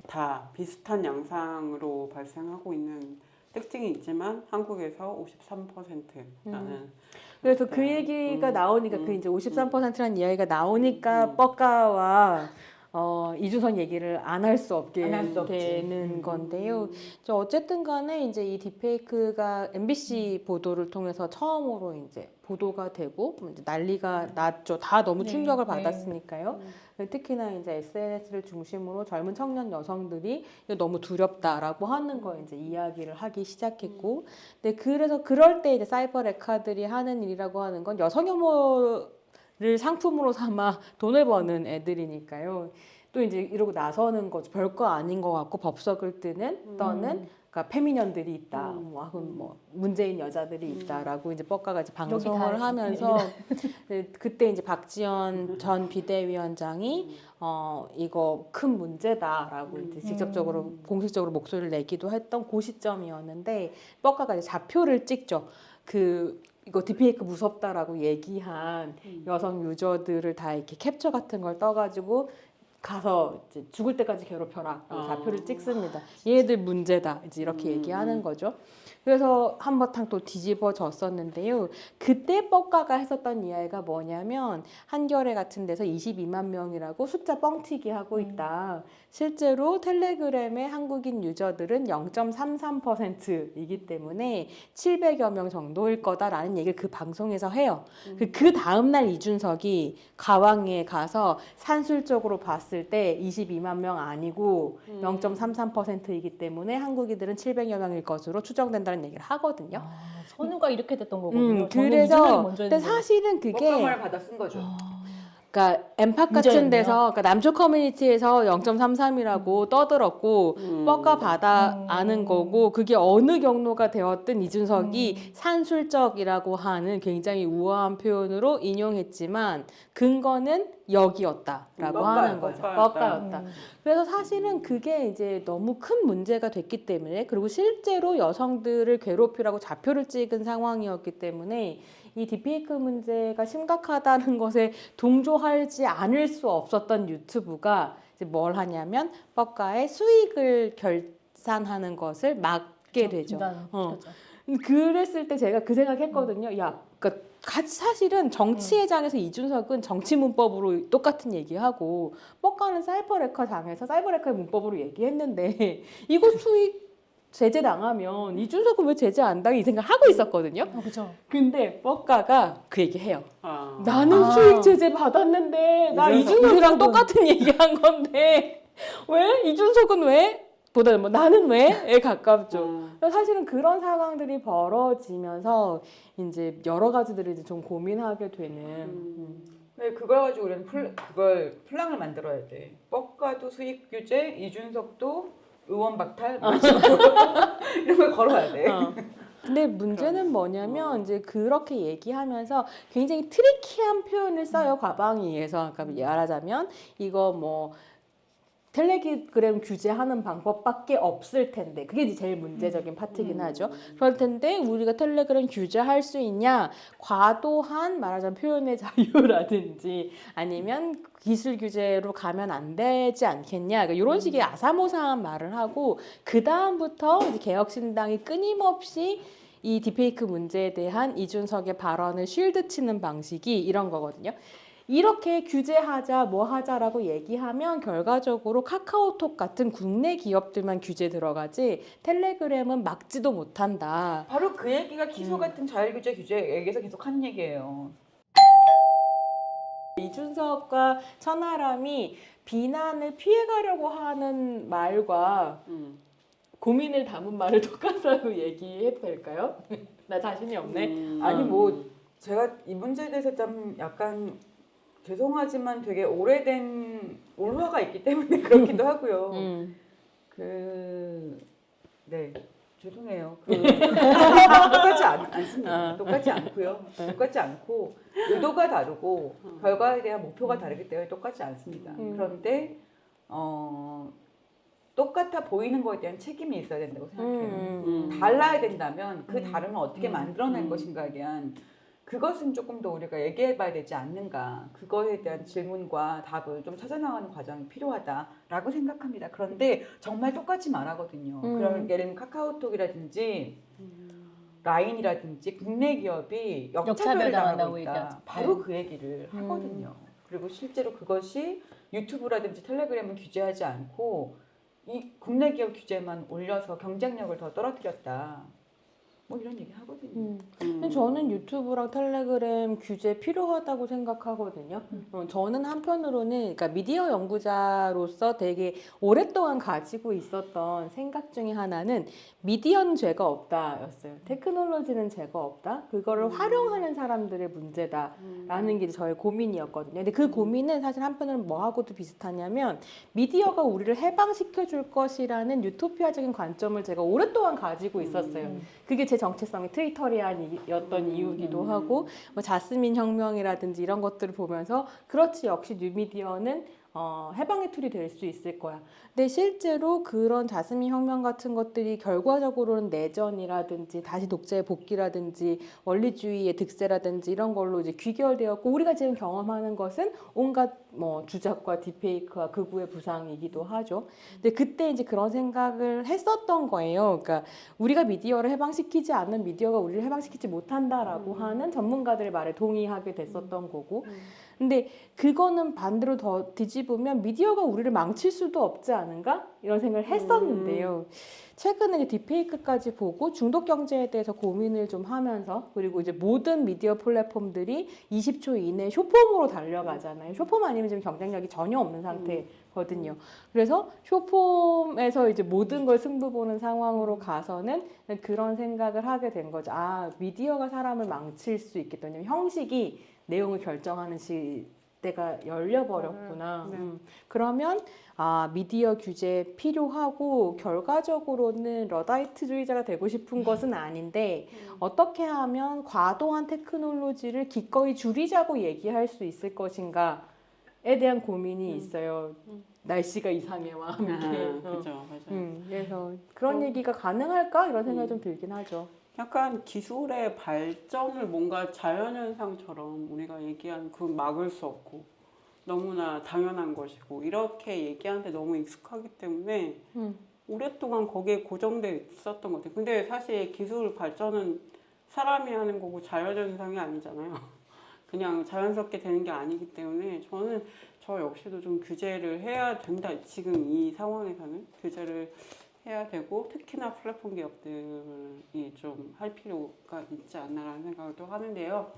다 비슷한 양상으로 발생하고 있는 특징이 있지만 한국에서 53%라는 그래서 그 얘기가 나오니까 그 이제 53%라는 이야기가 나오니까 뻑가와 이주선 얘기를 안 할 수 없게 안할수 없지. 되는 건데요. 어쨌든 간에 이제 이 딥페이크가 MBC 보도를 통해서 처음으로 이제 보도가 되고 이제 난리가 났죠. 다 너무 네, 충격을 네. 받았으니까요. 특히나 이제 SNS를 중심으로 젊은 청년 여성들이 이거 너무 두렵다라고 하는 거 이제 이야기를 하기 시작했고, 근데 그래서 그럴 때 이제 사이버 레카들이 하는 일이라고 하는 건 여성 혐오를 상품으로 삼아 돈을 버는 애들이니까요. 또 이제 이러고 나서는 거죠. 별거 아닌 것 같고 법석을 떠는 그러니까 페미년들이 있다, 뭐 문재인 여자들이 있다라고 이제 뻑가가 이제 방송을 하면서 그때 이제 박지원 전 비대위원장이 이거 큰 문제다라고 이제 직접적으로 공식적으로 목소리를 내기도 했던 그 시점이었는데 뻑가가 이제 좌표를 찍죠. 이거 딥페이크 무섭다라고 얘기한 여성 유저들을 다 이렇게 캡처 같은 걸 떠가지고 가서 이제 죽을 때까지 괴롭혀라 좌표를 찍습니다. 얘들 문제다 이제 이렇게 얘기하는 거죠. 그래서 한바탕 또 뒤집어졌었는데요. 그때 뻑가가 했었던 이야기가 뭐냐면 한겨레 같은 데서 22만 명이라고 숫자 뻥튀기 하고 있다. 실제로 텔레그램의 한국인 유저들은 0.33%이기 때문에 700여 명 정도일 거다라는 얘기를 그 방송에서 해요. 그 다음날 이준석이 가왕리에 가서 산술적으로 봤을 때 22만 명 아니고 0.33%이기 때문에 한국인들은 700여 명일 것으로 추정된다는 얘기를 하거든요. 선우가 이렇게 됐던 거거든요. 저는 그래서 이준석이 먼저 근데 했는데. 사실은 그게 뻑가마를 받아 쓴 거죠. 그러니까 엠팟 같은 문제였네요. 데서 그러니까 남초 커뮤니티에서 0.33이라고 떠들었고 뻑가 받아 아는 거고 그게 어느 경로가 되었든 이준석이 산술적이라고 하는 굉장히 우아한 표현으로 인용했지만 근거는 여기였다라고 하는 거죠. 뻑가였다. 그래서 사실은 그게 이제 너무 큰 문제가 됐기 때문에 그리고 실제로 여성들을 괴롭히라고 좌표를 찍은 상황이었기 때문에 이 딥페이크 문제가 심각하다는 것에 동조하지 않을 수 없었던 유튜브가 이제 뭘 하냐면 뻑가의 수익을 결산하는 것을 막게 되죠. 그랬을 때 제가 그 생각했거든요. 야, 그러니까 사실은 정치회장에서 이준석은 정치 문법으로 똑같은 얘기하고 뻑가는 사이버 레카장에서 사이버 레카의 문법으로 얘기했는데 이거 수익 제재 당하면 이준석은 왜 제재 안 당해 이 생각 하고 있었거든요. 그렇죠. 근데 뻑가가 그 얘기해요. 나는 수익 제재 받았는데 나 이준석이랑 똑같은 얘기한 건데 왜 이준석은 왜? 보다는 뭐 나는 왜에 가깝죠. 사실은 그런 상황들이 벌어지면서 이제 여러 가지들을 이제 좀 고민하게 되는. 네, 그걸 가지고 우리는 그걸 플랑을 만들어야 돼. 뻑가도 수익 규제, 이준석도 의원 박탈, 이런 걸 걸어야 돼. 근데 문제는 뭐냐면 이제 그렇게 얘기하면서 굉장히 트리키한 표현을 써요. 과방위에서. 그러니까 말하자면 이거 뭐 텔레그램 규제하는 방법밖에 없을 텐데 그게 이제 제일 문제적인 파트긴 하죠. 그럴 텐데 우리가 텔레그램 규제할 수 있냐? 과도한 말하자면 표현의 자유라든지 아니면 기술 규제로 가면 안 되지 않겠냐? 그러니까 이런 식의 아사모사한 말을 하고 그 다음부터 이제 개혁신당이 끊임없이 이 딥페이크 문제에 대한 이준석의 발언을 쉴드 치는 방식이 이런 거거든요. 이렇게 규제하자 뭐 하자라고 얘기하면 결과적으로 카카오톡 같은 국내 기업들만 규제 들어가지 텔레그램은 막지도 못한다. 바로 그 얘기가 기소 같은 자율규제 규제 얘기에서 계속 하는 얘기예요. 이준석과 천하람이 비난을 피해가려고 하는 말과 고민을 담은 말을 똑같다고 얘기해도 될까요? 나 자신이 없네. 아니 뭐 제가 이 문제에 대해서 좀 약간 죄송하지만 되게 오래된 올화가 있기 때문에 그렇기도 하고요. 네, 죄송해요. 똑같지 않습니다. 똑같지 않고요. 똑같지 않고 의도가 다르고 결과에 대한 목표가 다르기 때문에 똑같지 않습니다. 그런데 똑같아 보이는 거에 대한 책임이 있어야 된다고 생각해요. 달라야 된다면 그 다름을 어떻게 만들어낼 것인가에 대한 그것은 조금 더 우리가 얘기해봐야 되지 않는가. 그거에 대한 질문과 답을 좀 찾아나가는 과정이 필요하다라고 생각합니다. 그런데 정말 똑같이 말하거든요. 그럼 예를 들면 카카오톡이라든지 라인이라든지 국내 기업이 역차별을 역차별 당하고 당한다고 있다. 얘기하죠. 바로 네. 그 얘기를 하거든요. 그리고 실제로 그것이 유튜브라든지 텔레그램은 규제하지 않고 이 국내 기업 규제만 올려서 경쟁력을 더 떨어뜨렸다. 뭐 이런 얘기 하거든요. 근데 저는 유튜브랑 텔레그램 규제 필요하다고 생각하거든요. 저는 한편으로는 그러니까 미디어 연구자로서 되게 오랫동안 가지고 있었던 생각 중에 하나는 미디어는 죄가 없다였어요. 테크놀로지는 죄가 없다. 그거를 활용하는 사람들의 문제다라는 게 저의 고민이었거든요. 근데 그 고민은 사실 한편으로는 뭐하고도 비슷하냐면 미디어가 우리를 해방시켜 줄 것이라는 유토피아적인 관점을 제가 오랫동안 가지고 있었어요. 그게 제 정체성이 트위터리안이었던 이유기도 하고 뭐 자스민 혁명이라든지 이런 것들을 보면서 그렇지 역시 뉴미디어는 해방의 툴이 될 수 있을 거야. 근데 실제로 그런 자스민 혁명 같은 것들이 결과적으로는 내전이라든지 다시 독재의 복귀라든지 원리주의의 득세라든지 이런 걸로 이제 귀결되었고 우리가 지금 경험하는 것은 온갖 뭐 주작과 딥페이크와 극우의 부상이기도 하죠. 근데 그때 이제 그런 생각을 했었던 거예요. 그러니까 우리가 미디어를 해방시키지 않는 미디어가 우리를 해방시키지 못한다라고 하는 전문가들의 말에 동의하게 됐었던 거고. 근데 그거는 반대로 더 뒤집으면 미디어가 우리를 망칠 수도 없지 않은가? 이런 생각을 했었는데요. 최근에 이제 딥페이크까지 보고 중독 경제에 대해서 고민을 좀 하면서 그리고 이제 모든 미디어 플랫폼들이 20초 이내에 쇼폼으로 달려가잖아요. 쇼폼 아니면 지금 경쟁력이 전혀 없는 상태거든요. 그래서 쇼폼에서 이제 모든 걸 승부 보는 상황으로 가서는 그런 생각을 하게 된 거죠. 아, 미디어가 사람을 망칠 수 있겠다. 왜냐면 형식이 내용을 결정하는 시대가 열려버렸구나. 그러면 미디어 규제 필요하고 결과적으로는 러다이트주의자가 되고 싶은 것은 아닌데 어떻게 하면 과도한 테크놀로지를 기꺼이 줄이자고 얘기할 수 있을 것인가에 대한 고민이 있어요. 날씨가 이상해와 함께. 그죠, 맞아요. 그래서 그런 얘기가 가능할까? 이런 생각이 좀 들긴 하죠. 약간 기술의 발전을 뭔가 자연현상처럼 우리가 얘기하는 그 막을 수 없고 너무나 당연한 것이고 이렇게 얘기하는데 너무 익숙하기 때문에 오랫동안 거기에 고정돼 있었던 것 같아요. 근데 사실 기술 발전은 사람이 하는 거고 자연현상이 아니잖아요. 그냥 자연스럽게 되는 게 아니기 때문에 저는 저 역시도 좀 규제를 해야 된다. 지금 이 상황에서는 규제를 해야 되고 특히나 플랫폼 기업들이 좀 할 필요가 있지 않나라는 생각을 또 하는데요.